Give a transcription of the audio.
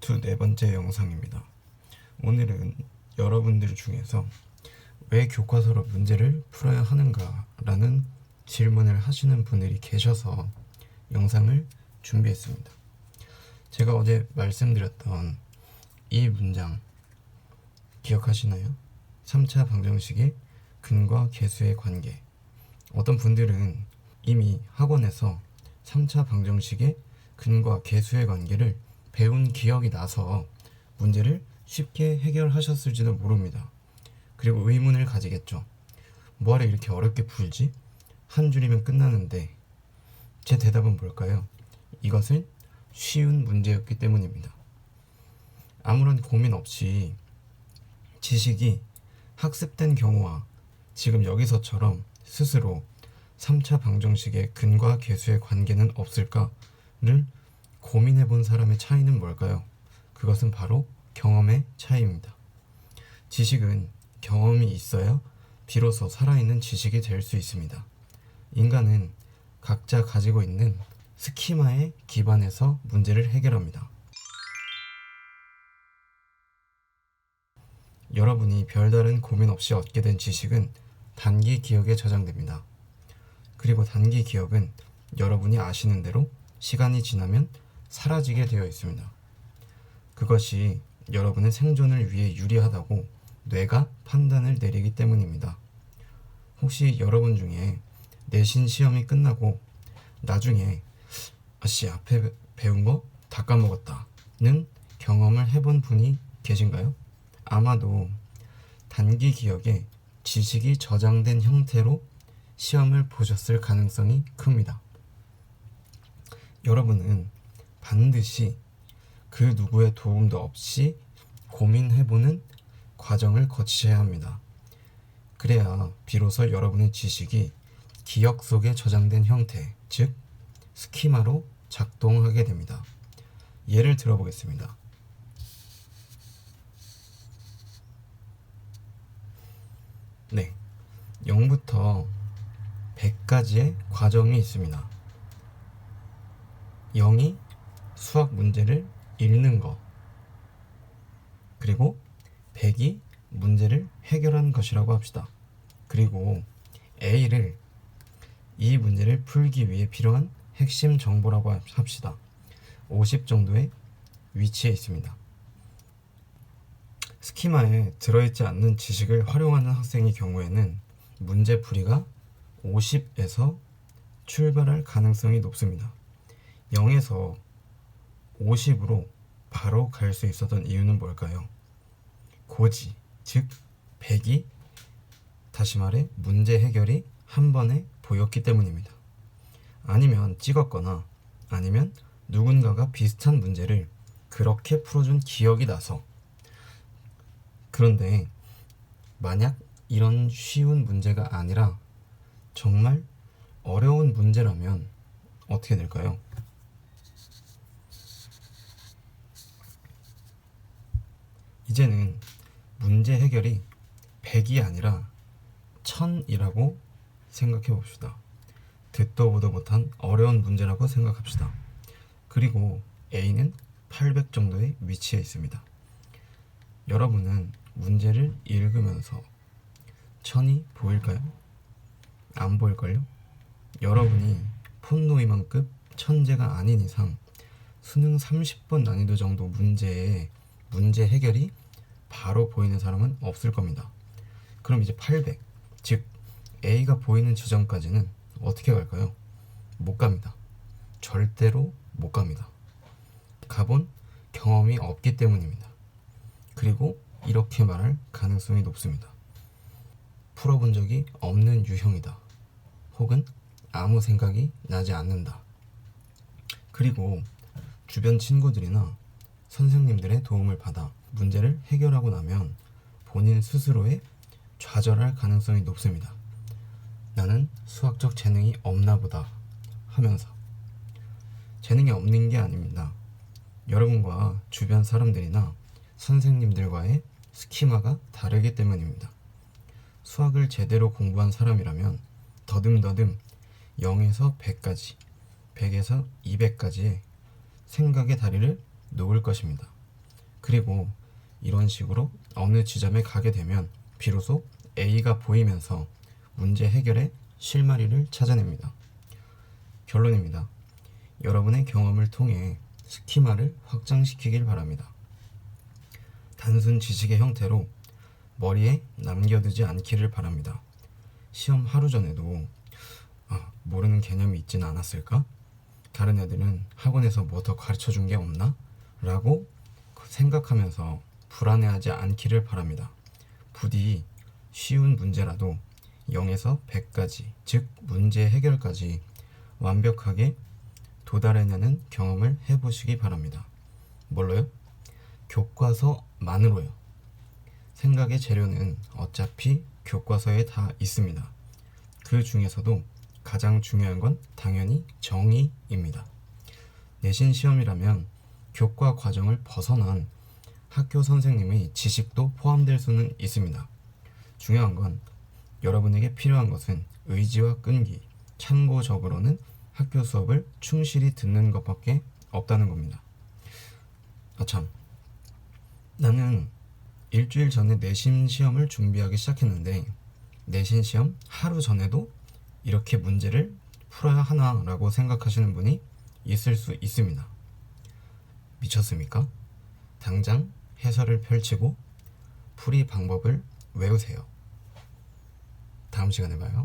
파트 네 번째 영상입니다. 오늘은 여러분들 중에서 왜 교과서로 문제를 풀어야 하는가 라는 질문을 하시는 분들이 계셔서 영상을 준비했습니다. 제가 어제 말씀드렸던 이 문장 기억하시나요? 3차 방정식의 근과 계수의 관계. 어떤 분들은 이미 학원에서 3차 방정식의 근과 계수의 관계를 배운 기억이 나서 문제를 쉽게 해결하셨을지도 모릅니다. 그리고 의문을 가지겠죠. 뭐하러 이렇게 어렵게 풀지? 한 줄이면 끝나는데. 제 대답은 뭘까요? 이것은 쉬운 문제였기 때문입니다. 아무런 고민 없이 지식이 학습된 경우와 지금 여기서처럼 스스로 3차 방정식의 근과 계수의 관계는 없을까를 고민해 본 사람의 차이는 뭘까요? 그것은 바로 경험의 차이입니다. 지식은 경험이 있어야 비로소 살아있는 지식이 될 수 있습니다. 인간은 각자 가지고 있는 스키마에 기반해서 문제를 해결합니다. 여러분이 별다른 고민 없이 얻게 된 지식은 단기 기억에 저장됩니다. 그리고 단기 기억은 여러분이 아시는 대로 시간이 지나면 사라지게 되어 있습니다. 그것이 여러분의 생존을 위해 유리하다고 뇌가 판단을 내리기 때문입니다. 혹시 여러분 중에 내신 시험이 끝나고 나중에 앞에 배운 거 다 까먹었다는 경험을 해본 분이 계신가요? 아마도 단기 기억에 지식이 저장된 형태로 시험을 보셨을 가능성이 큽니다. 여러분은 반드시 그 누구의 도움도 없이 고민해보는 과정을 거치셔야 합니다. 그래야 비로소 여러분의 지식이 기억 속에 저장된 형태, 즉 스키마로 작동하게 됩니다. 예를 들어보겠습니다. 네, 0부터 100까지의 과정이 있습니다. 0이 수학 문제를 읽는 것, 그리고 100이 문제를 해결한 것이라고 합시다. 그리고 A를 이 문제를 풀기 위해 필요한 핵심 정보라고 합시다. 50 정도의 위치에 있습니다. 스키마에 들어있지 않는 지식을 활용하는 학생의 경우에는 문제풀이가 50에서 출발할 가능성이 높습니다. 0에서 50으로 바로 갈 수 있었던 이유는 뭘까요? 고지, 즉 100이 다시 말해 문제 해결이 한 번에 보였기 때문입니다. 아니면 찍었거나 아니면 누군가가 비슷한 문제를 그렇게 풀어준 기억이 나서. 그런데 만약 이런 쉬운 문제가 아니라 정말 어려운 문제라면 어떻게 될까요? 이제는 문제 해결이 100이 아니라 1000이라고 생각해 봅시다. 듣도 보도 못한 어려운 문제라고 생각합시다. 그리고 A는 800 정도의 위치에 있습니다. 여러분은 문제를 읽으면서 1000이 보일까요? 안 보일걸요? 여러분이 폰노이만급 천재가 아닌 이상 수능 30번 난이도 정도 문제 해결이 바로 보이는 사람은 없을 겁니다. 그럼 이제 800, 즉 A가 보이는 지점까지는 어떻게 갈까요? 못 갑니다. 절대로 못 갑니다. 가본 경험이 없기 때문입니다. 그리고 이렇게 말할 가능성이 높습니다. 풀어본 적이 없는 유형이다. 혹은 아무 생각이 나지 않는다. 그리고 주변 친구들이나 선생님들의 도움을 받아 문제를 해결하고 나면 본인 스스로에 좌절할 가능성이 높습니다. 나는 수학적 재능이 없나 보다 하면서. 재능이 없는 게 아닙니다. 여러분과 주변 사람들이나 선생님들과의 스키마가 다르기 때문입니다. 수학을 제대로 공부한 사람이라면 더듬더듬 0에서 100까지, 100에서 200까지의 생각의 다리를 놓을 것입니다. 그리고 이런 식으로 어느 지점에 가게 되면 비로소 A가 보이면서 문제 해결의 실마리를 찾아냅니다. 결론입니다. 여러분의 경험을 통해 스키마를 확장시키길 바랍니다. 단순 지식의 형태로 머리에 남겨두지 않기를 바랍니다. 시험 하루 전에도 모르는 개념이 있지는 않았을까? 다른 애들은 학원에서 뭐 더 가르쳐준 게 없나? 라고 생각하면서 불안해하지 않기를 바랍니다. 부디 쉬운 문제라도 0에서 100까지, 즉 문제 해결까지 완벽하게 도달해내는 경험을 해보시기 바랍니다. 뭘로요? 교과서만으로요. 생각의 재료는 어차피 교과서에 다 있습니다. 그 중에서도 가장 중요한 건 당연히 정의입니다. 내신 시험이라면 교과 과정을 벗어난 학교 선생님의 지식도 포함될 수는 있습니다. 중요한 건 여러분에게 필요한 것은 의지와 끈기, 참고적으로는 학교 수업을 충실히 듣는 것밖에 없다는 겁니다. 참, 나는 일주일 전에 내신 시험을 준비하기 시작했는데 내신 시험 하루 전에도 이렇게 문제를 풀어야 하나 라고 생각하시는 분이 있을 수 있습니다. 미쳤습니까? 당장 해설을 펼치고 풀이 방법을 외우세요. 다음 시간에 봐요.